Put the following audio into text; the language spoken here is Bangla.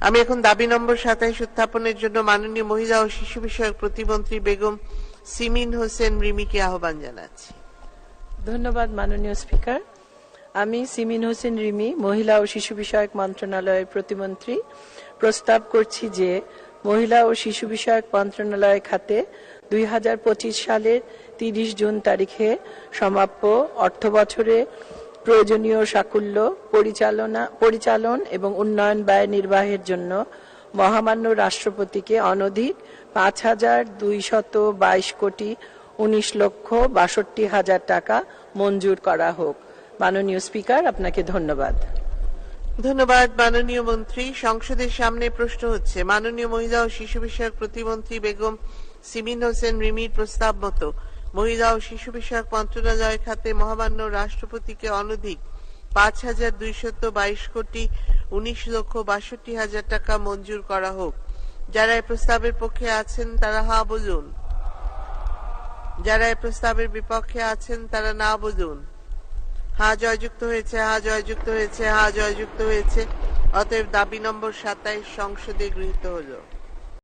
আমি এখন দাবি নম্বর 27 উত্থাপনের জন্য মাননীয় মহিলা ও শিশু বিষয়ক প্রতিমন্ত্রী বেগম সিমিন হোসেন রিমিকে আহ্বান জানাচ্ছি। ধন্যবাদ মাননীয় স্পিকার। আমি সিমিন হোসেন রিমি, মহিলা ও শিশু বিষয়ক মন্ত্রণালয়ের প্রতিমন্ত্রী, প্রস্তাব করছি যে মহিলা ও শিশু বিষয়ক মন্ত্রণালয় খাতে 2025 সালের 30 জুন তারিখে সমাপ্য অর্থবছরে প্রয়োজনীয় সাকুল্য পরিচালন এবং উন্নয়ন ব্যয় নির্বাহের জন্য মহামান্য রাষ্ট্রপতিকে অনধিক 5,222 কোটি 19 লক্ষ 62 হাজার টাকা মঞ্জুর করা হোক। মাননীয় স্পিকার, আপনাকে ধন্যবাদ। ধন্যবাদ মাননীয় মন্ত্রী। সংসদের সামনে প্রশ্ন হচ্ছে মাননীয় মহিলা ও শিশু বিষয়ক প্রতিমন্ত্রী বেগম সিমিন হোসেন রিমির প্রস্তাব মতো মহিলা ও শিশু বিষয়ক মন্ত্রণালয় খাতে মহামান্য রাষ্ট্রপতিকে অনধিক 5,222 কোটি 19 লক্ষ 62 হাজার টাকা মঞ্জুর করা হোক। যারা এই প্রস্তাবের পক্ষে আছেন তারা হা বলুন, যারা এই প্রস্তাবের বিপক্ষে আছেন তারা না বলুন। হা জয়যুক্ত হয়েছে, হা জয়যুক্ত হয়েছে, হা জয়যুক্ত হয়েছে। অতএব দাবি নম্বর 27 সংসদে গৃহীত হলো।